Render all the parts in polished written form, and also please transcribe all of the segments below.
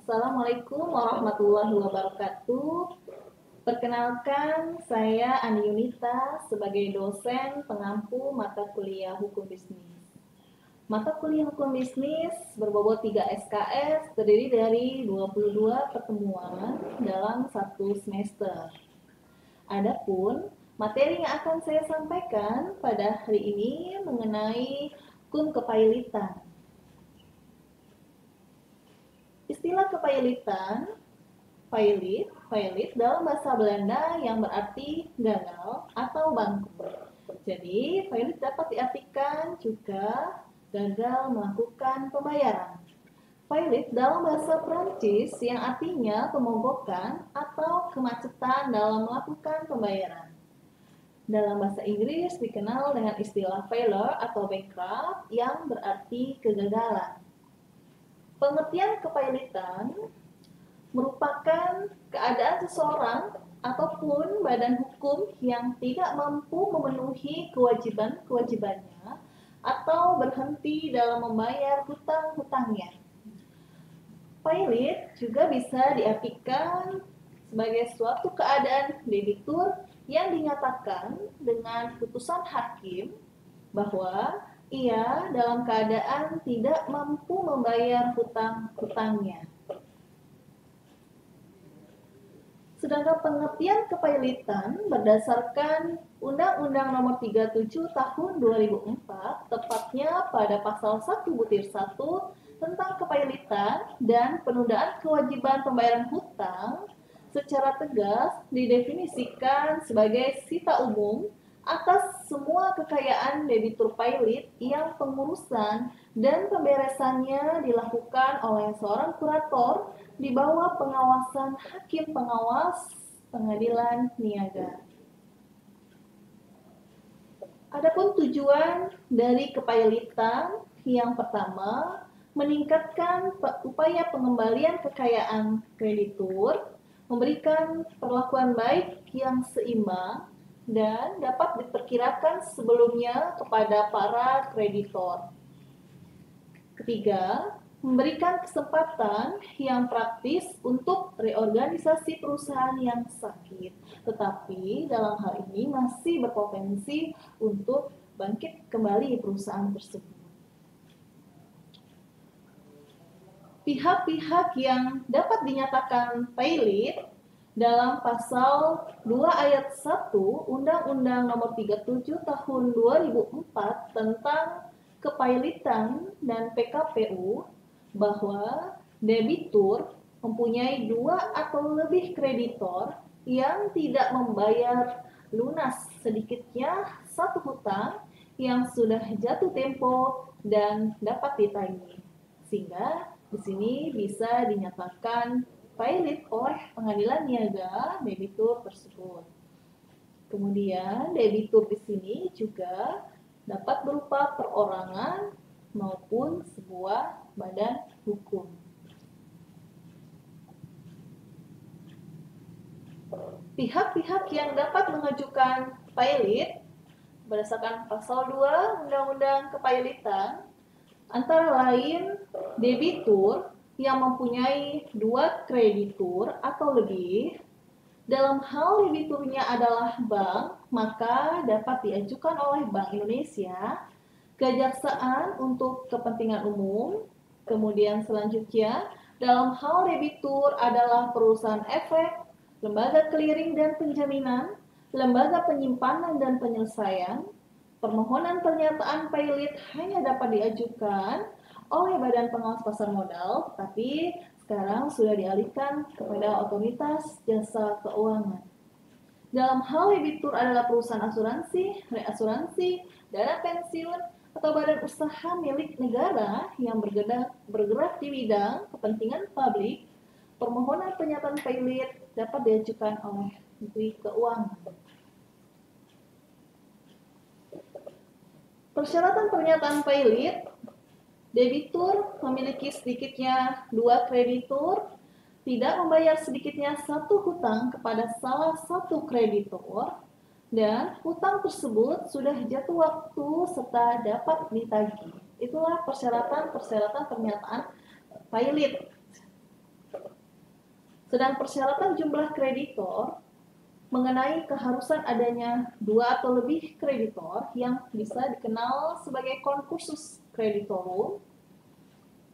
Assalamualaikum warahmatullahi wabarakatuh. Perkenalkan, saya Ani Yunita sebagai dosen pengampu mata kuliah Hukum Bisnis. Mata kuliah Hukum Bisnis berbobot 3 SKS, terdiri dari 22 pertemuan dalam satu semester. Adapun materi yang akan saya sampaikan pada hari ini mengenai hukum kepailitan. Istilah kepailitan, pailit dalam bahasa Belanda yang berarti gagal atau bangkrut. Jadi, pailit dapat diartikan juga gagal melakukan pembayaran. Pailit dalam bahasa Prancis yang artinya pemogokan atau kemacetan dalam melakukan pembayaran. Dalam bahasa Inggris dikenal dengan istilah failure atau bankrupt yang berarti kegagalan. Pengertian kepailitan merupakan keadaan seseorang ataupun badan hukum yang tidak mampu memenuhi kewajiban-kewajibannya atau berhenti dalam membayar hutang-hutangnya. Pailit juga bisa diartikan sebagai suatu keadaan debitur yang dinyatakan dengan putusan hakim bahwa ia dalam keadaan tidak mampu membayar hutang-hutangnya. Sedangkan pengertian kepailitan berdasarkan Undang-Undang Nomor 37 Tahun 2004, tepatnya pada pasal 1/1 tentang kepailitan dan penundaan kewajiban pembayaran hutang, secara tegas didefinisikan sebagai sita umum atas semua kekayaan debitur pailit yang pengurusan dan pemberesannya dilakukan oleh seorang kurator di bawah pengawasan hakim pengawas pengadilan niaga. Adapun tujuan dari kepailitan yang pertama, meningkatkan upaya pengembalian kekayaan kreditur, memberikan perlakuan baik yang seimbang, dan dapat diperkirakan sebelumnya kepada para kreditor. Ketiga, memberikan kesempatan yang praktis untuk reorganisasi perusahaan yang sakit, tetapi dalam hal ini masih berpotensi untuk bangkit kembali perusahaan tersebut. Pihak-pihak yang dapat dinyatakan pailit dalam pasal 2 ayat 1 Undang-Undang Nomor 37 Tahun 2004 tentang kepailitan dan PKPU bahwa debitur mempunyai 2 atau lebih kreditor yang tidak membayar lunas sedikitnya satu hutang yang sudah jatuh tempo dan dapat ditagih, sehingga di sini bisa dinyatakan pailit oleh pengadilan niaga debitur tersebut. Kemudian debitur di sini juga dapat berupa perorangan maupun sebuah badan hukum. Pihak-pihak yang dapat mengajukan pailit berdasarkan pasal 2 Undang-Undang Kepailitan antara lain debitur yang mempunyai 2 kreditur atau lebih. Dalam hal debiturnya adalah bank, maka dapat diajukan oleh Bank Indonesia, kejaksaan untuk kepentingan umum. Kemudian selanjutnya, dalam hal debitur adalah perusahaan efek, lembaga clearing dan penjaminan, lembaga penyimpanan dan penyelesaian. Permohonan pernyataan pailit hanya dapat diajukan oleh Badan Pengawas Pasar Modal, tapi sekarang sudah dialihkan kepada Otoritas Jasa Keuangan. Dalam hal debitur adalah perusahaan asuransi, reasuransi, dana pensiun, atau badan usaha milik negara yang bergerak di bidang kepentingan publik, permohonan pernyataan pailit dapat diajukan oleh Menteri Keuangan. Persyaratan pernyataan pailit, debitur memiliki sedikitnya 2 kreditur, tidak membayar sedikitnya satu hutang kepada salah satu kreditur, dan hutang tersebut sudah jatuh waktu serta dapat ditagih. Itulah persyaratan pernyataan pailit. Sedang persyaratan jumlah kreditor mengenai keharusan adanya 2 atau lebih kreditor yang bisa dikenal sebagai konkursus kreditorum.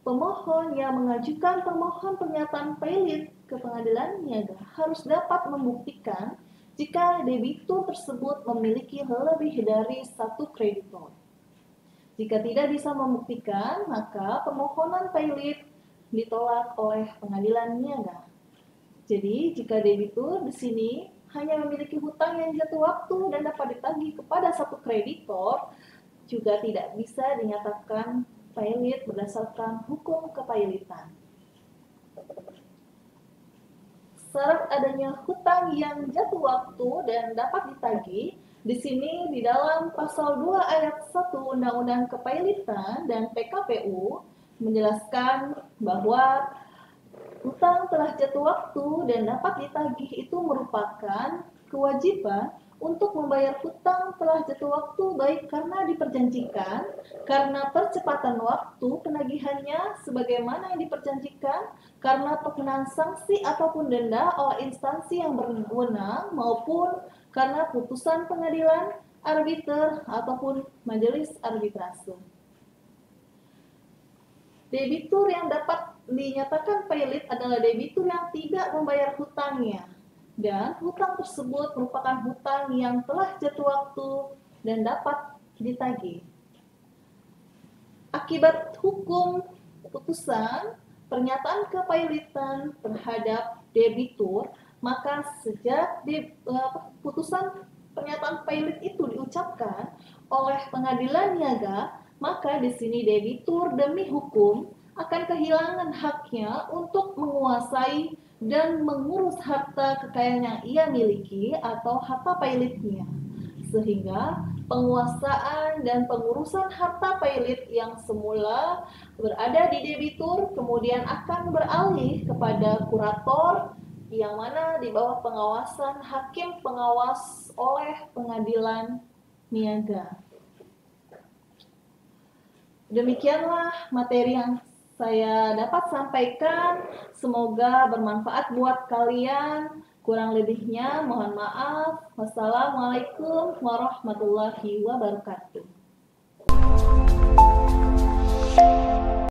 Pemohon yang mengajukan permohonan pernyataan pailit ke pengadilan niaga harus dapat membuktikan jika debitur tersebut memiliki lebih dari 1 kreditor. Jika tidak bisa membuktikan, maka permohonan pailit ditolak oleh pengadilan niaga. Jadi, jika debitur di sini hanya memiliki hutang yang jatuh waktu dan dapat ditagih kepada 1 kreditor, juga tidak bisa dinyatakan pailit berdasarkan hukum kepailitan. Syarat adanya hutang yang jatuh waktu dan dapat ditagih di sini di dalam pasal 2 ayat 1 Undang-Undang Kepailitan dan PKPU menjelaskan bahwa hutang telah jatuh waktu dan dapat ditagih itu merupakan kewajiban untuk membayar hutang telah jatuh waktu baik karena diperjanjikan, karena percepatan waktu penagihannya sebagaimana yang diperjanjikan, karena pengenaan sanksi ataupun denda oleh instansi yang berwenang, maupun karena putusan pengadilan, arbiter, ataupun majelis arbitrase. Debitur yang dapat dinyatakan pailit adalah debitur yang tidak membayar hutangnya, dan hutang tersebut merupakan hutang yang telah jatuh waktu dan dapat ditagih. Akibat hukum putusan pernyataan kepailitan terhadap debitur, maka sejak putusan pernyataan pailit itu diucapkan oleh pengadilan niaga, maka di sini debitur demi hukum akan kehilangan haknya untuk menguasai dan mengurus harta kekayaan yang ia miliki atau harta pailitnya. Sehingga penguasaan dan pengurusan harta pailit yang semula berada di debitur kemudian akan beralih kepada kurator yang mana di bawah pengawasan hakim pengawas oleh pengadilan niaga. Demikianlah materi yang saya dapat sampaikan. Semoga bermanfaat buat kalian. Kurang lebihnya mohon maaf. Wassalamualaikum warahmatullahi wabarakatuh.